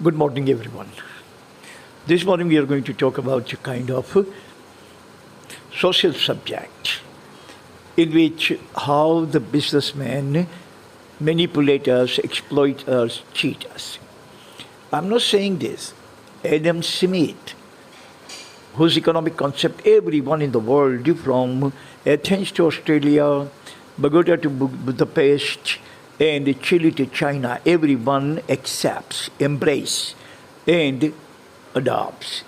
Good morning, everyone. This morning we are going to talk about a kind of social subject in which how the businessmen manipulate us, exploit us, cheat us. I'm not saying this. Adam Smith, whose economic concept everyone in the world, from Athens to Australia, Bogota to Budapest, and Chile to China, everyone accepts, embrace, and adopts,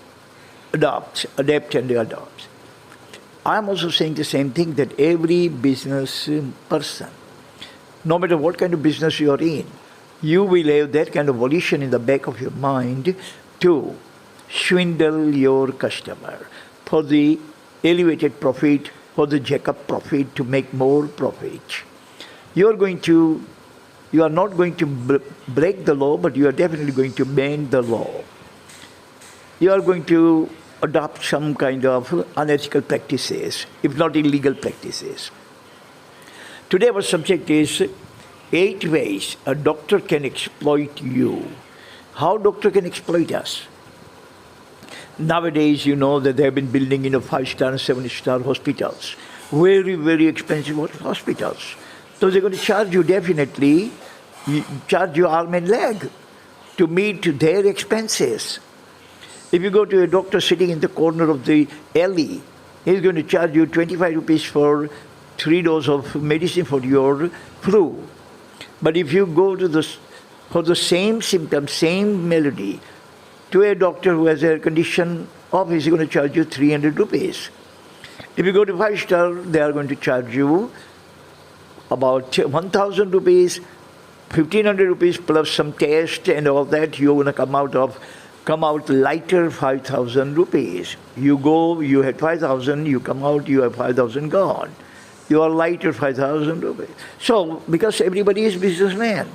adapt and adopts. I'm also saying the same thing that every business person, no matter what kind of business you are in, you will have that kind of volition in the back of your mind to swindle your customer for the elevated profit, for the jack-up profit, to make more profit. You are not going to break the law, but you are definitely going to bend the law. You are going to adopt some kind of unethical practices, if not illegal practices. Today our subject is 8 ways a doctor can exploit you. How doctor can exploit us? Nowadays, you know that they have been building 5-star and 7-star hospitals. Very, very expensive hospitals. So they're going to charge you definitely, charge you arm and leg to meet their expenses. If you go to a doctor sitting in the corner of the alley, he's going to charge you 25 rupees for 3 doses of medicine for your flu. But if you go to for the same symptom, same malady, to a doctor who has a condition of, he's going to charge you 300 rupees. If you go to 5-star, they are going to charge you about 1,000 rupees, 1,500 rupees plus some test and all that. You're going to come out lighter 5,000 rupees. You go, you had 5,000, you come out, you have 5,000 gone. You are lighter 5,000 rupees. So, because everybody is businessman,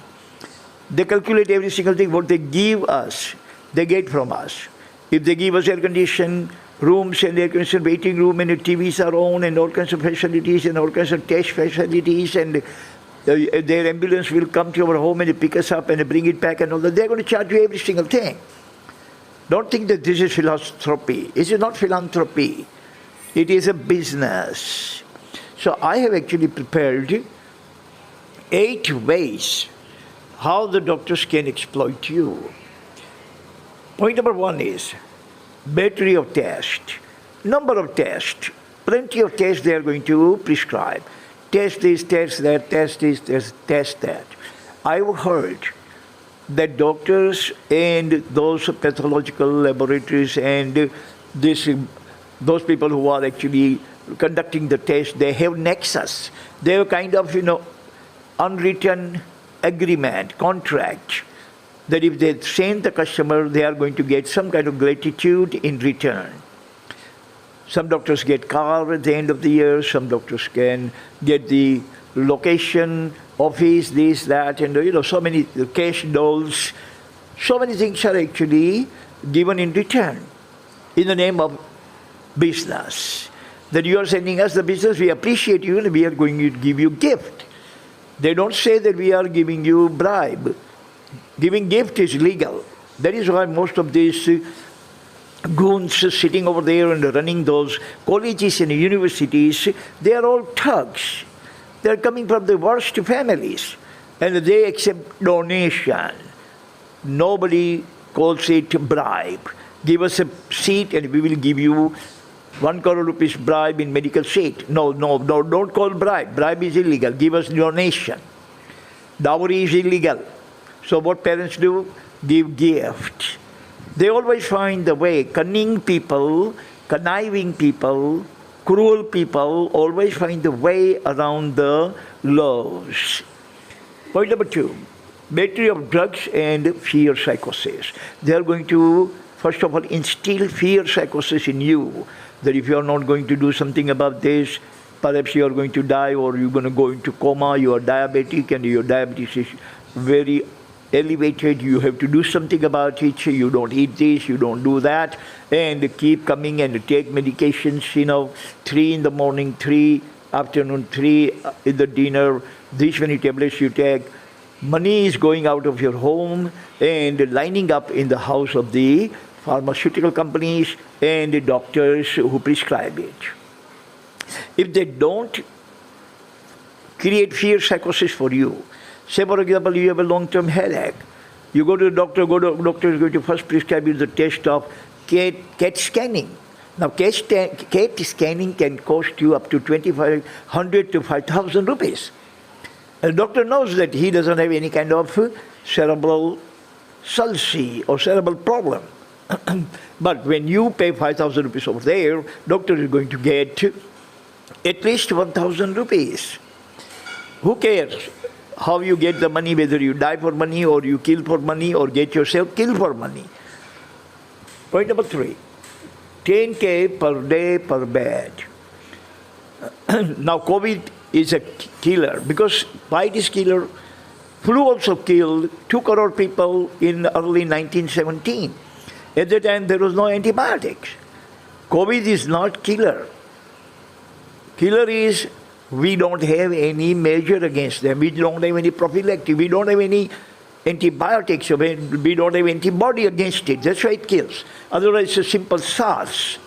they calculate every single thing, what they give us, they get from us. If they give us air-conditioned rooms and air-conditioned waiting room and the TVs are on and all kinds of facilities and all kinds of test facilities, and their ambulance will come to our home and pick us up and bring it back and all that, they're going to charge you every single thing. Don't think that this is philanthropy. It is not philanthropy. It is a business. So I have actually prepared 8 ways how the doctors can exploit you. Point number 1 is battery of tests, number of tests, plenty of tests they are going to prescribe. Test this, test that, test this, test that. I've heard that doctors and those pathological laboratories and those people who are actually conducting the test, they have nexus. They have kind of, unwritten agreement, contract, that if they send the customer, they are going to get some kind of gratitude in return. Some doctors get car at the end of the year, some doctors can get the location, office, this, that, and so many cash dolls. So many things are actually given in return in the name of business. That you are sending us the business, we appreciate you and we are going to give you gift. They don't say that we are giving you bribe. Giving gift is legal. That is why most of these goons sitting over there and running those colleges and universities, they are all thugs. They are coming from the worst families and they accept donation. Nobody calls it bribe. Give us a seat and we will give you 1 crore rupees bribe in medical seat. No, don't call bribe. Bribe is illegal. Give us donation. Dowry is illegal. So what parents do? Give gift. They always find the way. Cunning people, conniving people, cruel people always find the way around the laws. Point number 2, battery of drugs and fear psychosis. They are going to, first of all, instill fear psychosis in you, that if you are not going to do something about this, perhaps you are going to die or you're going to go into coma, you are diabetic and your diabetes is very elevated, you have to do something about it, you don't eat this, you don't do that, and keep coming and take medications, 3 in the morning, 3 afternoon, 3 in the dinner, these many tablets you take, Money is going out of your home and lining up in the house of the pharmaceutical companies and the doctors who prescribe it. If they don't create fear psychosis for you, say for example you have a long-term headache, you go to the doctor, doctor is going to first prescribe you the test of CAT scanning. Now CAT scanning can cost you up to 2,500 to 5,000 rupees. And the doctor knows that he doesn't have any kind of cerebral palsy or cerebral problem. But when you pay 5,000 rupees over there, doctor is going to get at least 1,000 rupees. Who cares how you get the money, whether you die for money or you kill for money or get yourself killed for money? Point number 3, 10K per day per bed. Now COVID is a killer, because why it is killer? Flu also killed 2 crore people in early 1917. At that time there was no antibiotics. COVID is not killer. Killer is we don't have any measure against them. We don't have any prophylactic. We don't have any antibiotics. We don't have antibody against it. That's why it kills. Otherwise it's a simple SARS.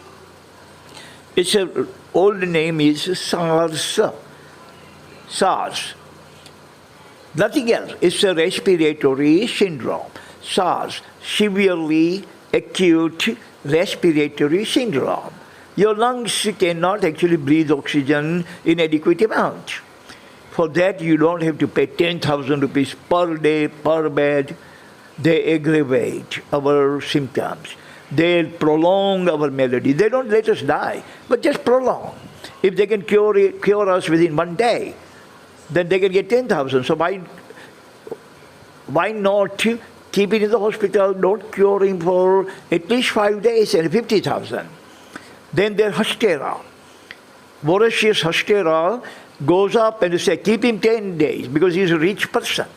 Its old name is SARS. SARS. Nothing else. It's a respiratory syndrome. SARS, severely acute respiratory syndrome. Your lungs cannot actually breathe oxygen in adequate amount. For that you don't have to pay 10,000 rupees per day, per bed. They aggravate our symptoms. They prolong our malady. They don't let us die, but just prolong. If they can cure us within 1 day, then they can get 10,000. So why not keep it in the hospital, don't cure him for at least 5 days and 50,000. Then their hysteria, voracious hysteria, goes up and they say, keep him 10 days because he's a rich person,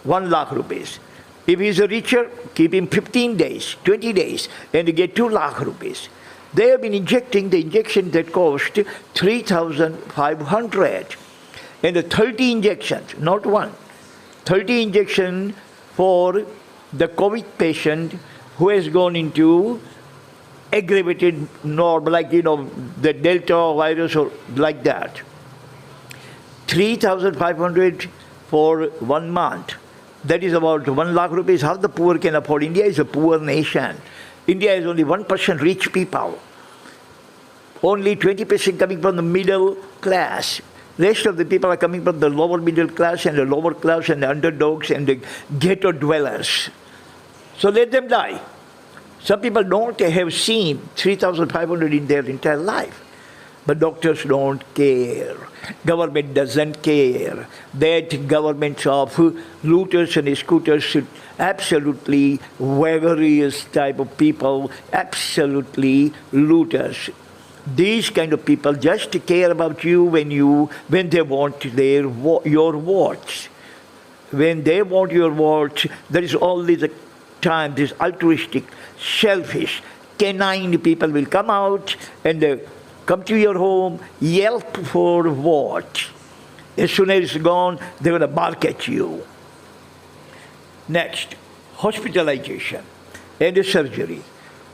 1 lakh rupees. If he's a richer, keep him 15 days, 20 days, and you get 2 lakh rupees. They have been injecting the injection that cost 3,500. And the 30 injections, not one, 30 injections for the COVID patient who has gone into aggravated norm, like, the Delta virus or like that. 3,500 for 1 month. That is about 1 lakh rupees. How the poor can afford? India is a poor nation. India is only 1% rich people. Only 20% coming from the middle class. Rest of the people are coming from the lower middle class and the lower class and the underdogs and the ghetto dwellers. So let them die. Some people don't have seen 3,500 in their entire life. But doctors don't care. Government doesn't care. That governments of looters and scooters should absolutely various type of people, absolutely looters. These kind of people just care about you when they want your votes. When they want your votes, there is only the time this altruistic, selfish, canine people will come out and they come to your home, yelp for what? As soon as it's gone, they're going to bark at you. Next, hospitalization and surgery.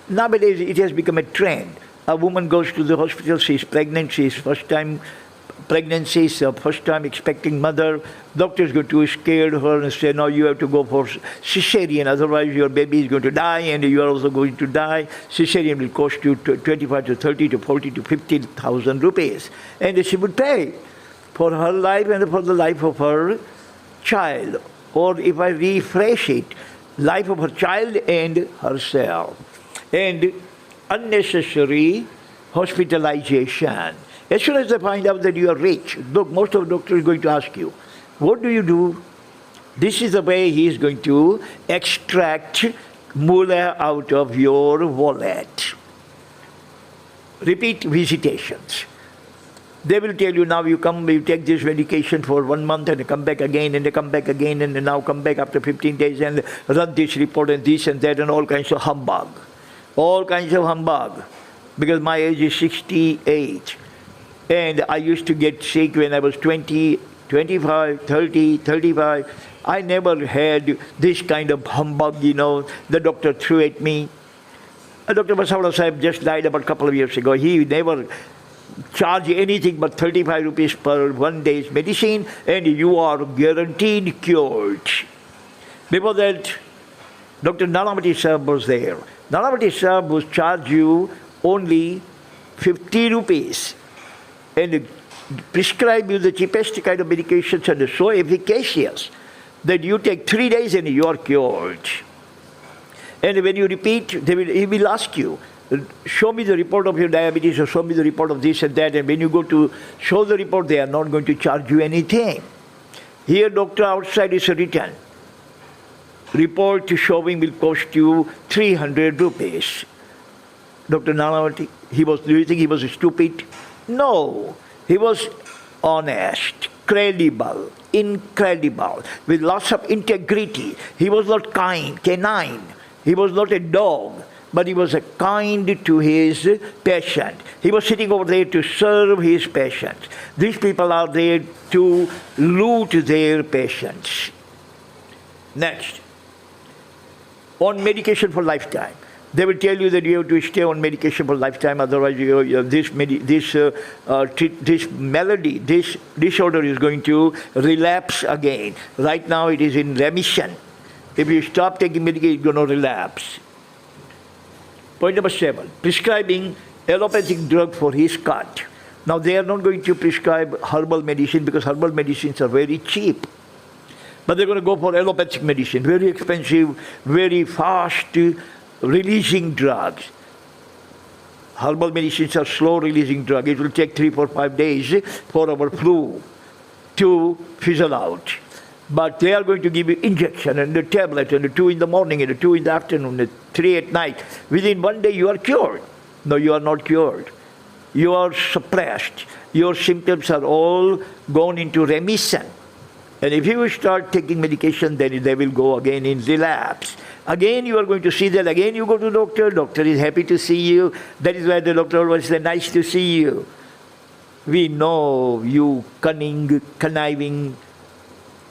Nowadays, it has become a trend. A woman goes to the hospital, she's pregnant, she's first-time pregnancy, first-time expecting mother. Doctor's going to scare her and say, no, you have to go for cesarean, otherwise your baby is going to die and you are also going to die. Cesarean will cost you 25 to 30 to 40 to 50,000 rupees. And she would pay for her life and for the life of her child. Or if I refresh it, life of her child and herself. And unnecessary hospitalization. As soon as they find out that you are rich, look, most of the doctors are going to ask you, what do you do? This is the way he is going to extract moolah out of your wallet. Repeat visitations. They will tell you, now you come, you take this medication for 1 month and you come back again and they come back again and now come back after 15 days and run this report and this and that and all kinds of humbug. All kinds of humbug. Because my age is 68. And I used to get sick when I was 20, 25, 30, 35. I never had this kind of humbug, the doctor threw at me. Dr. Basavada Sahib just died about a couple of years ago. He never charged anything but 35 rupees per 1 day's medicine, and you are guaranteed cured. Before that, Dr. Nanavati Sahib was there. Nanavati Sahib would charge you only 50 rupees and prescribe you the cheapest kind of medications, and so efficacious that you take 3 days and you are cured. And when you repeat, he will ask you, show me the report of your diabetes or show me the report of this and that. And when you go to show the report, they are not going to charge you anything. Here, doctor, outside is written. Report showing will cost you 300 rupees. Dr. Nanavati, do you think he was stupid? No. He was honest, credible, incredible, with lots of integrity. He was not canine. He was not a dog, but he was kind to his patient. He was sitting over there to serve his patients. These people are there to loot their patients. Next, on medication for lifetime. They will tell you that you have to stay on medication for lifetime, otherwise this disorder is going to relapse again. Right now it is in remission. If you stop taking medication, it's going to relapse. Point number 7, prescribing allopathic drug for his cut. Now they are not going to prescribe herbal medicine because herbal medicines are very cheap. But they're going to go for allopathic medicine, very expensive, very fast releasing drugs. Herbal medicines are slow releasing drugs. It will take 3, 4, 5 days for our flu to fizzle out. But they are going to give you injection and a tablet and 2 in the morning and 2 in the afternoon and 3 at night. Within 1 day you are cured. No, you are not cured. You are suppressed. Your symptoms are all gone into remission. And if you start taking medication, then they will go again in relapse. Again you are going to see that. Again you go to doctor. Doctor is happy to see you. That is why the doctor always says, nice to see you. We know you cunning, conniving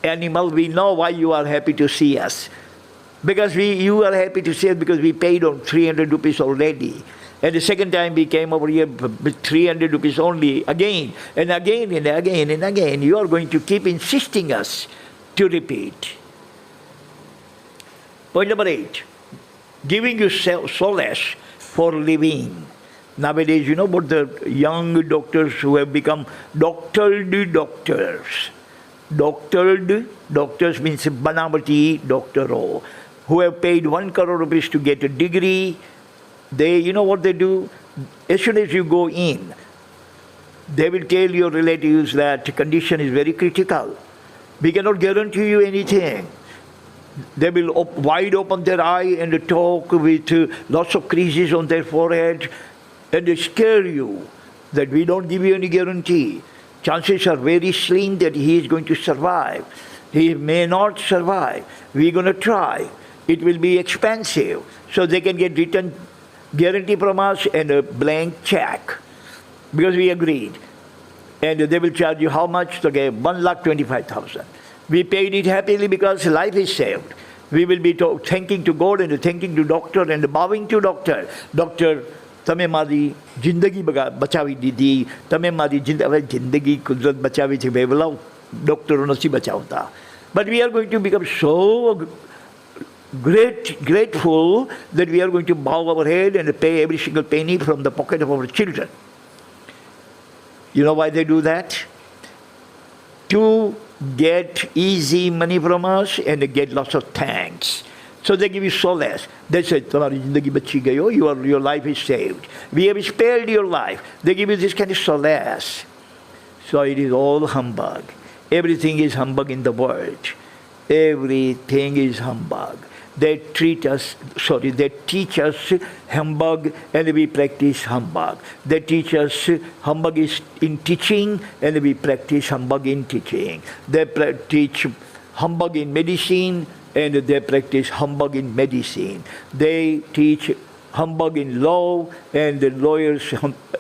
animal. We know why you are happy to see us. Because you are happy to see us because we paid on 300 rupees already. And the second time we came over here with 300 rupees only, again and again and again and again. You are going to keep insisting us to repeat. Point number 8, giving you solace for living. Nowadays, you know about the young doctors who have become doctored doctors. Doctored doctors means banavati doctoro, who have paid 1 crore rupees to get a degree. They, you know what they do? As soon as you go in, they will tell your relatives that the condition is very critical. We cannot guarantee you anything. They will wide open their eye and talk with lots of creases on their forehead, and they scare you that we don't give you any guarantee. Chances are very slim that he is going to survive. He may not survive. We're going to try. It will be expensive. So they can get written guarantee from us and a blank check because we agreed. And they will charge you how much? Okay, 1,25,000. We paid it happily because life is saved. We will be thanking to God and thanking to doctor and bowing to doctor. Doctor, તમે મારી જિંદગી બચાવી દીધી, તમે મારી જિંદગી કુદરત બચાવી છે, વેવલાવ ડૉક્ટરો નથી બચાવતા. But we are going to become so grateful that we are going to bow our head and pay every single penny from the pocket of our children. You know why they do that? To get easy money from us and get lots of thanks. So they give you solace. They say, your life is saved. We have spared your life. They give you this kind of solace. So it is all humbug. Everything is humbug in the world. Everything is humbug. They teach us humbug and we practice humbug. They teach us humbug is in teaching and we practice humbug in teaching. They teach humbug in medicine and they practice humbug in medicine. They teach humbug in law and the lawyers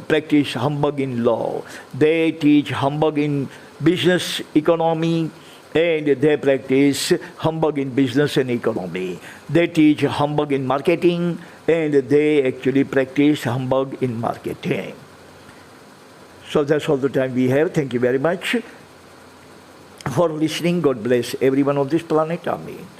practice humbug in law. They teach humbug in business economy and they practice humbug in business and economy. They teach humbug in marketing, and they actually practice humbug in marketing. So that's all the time we have. Thank you very much for listening. God bless everyone on this planet. Amen.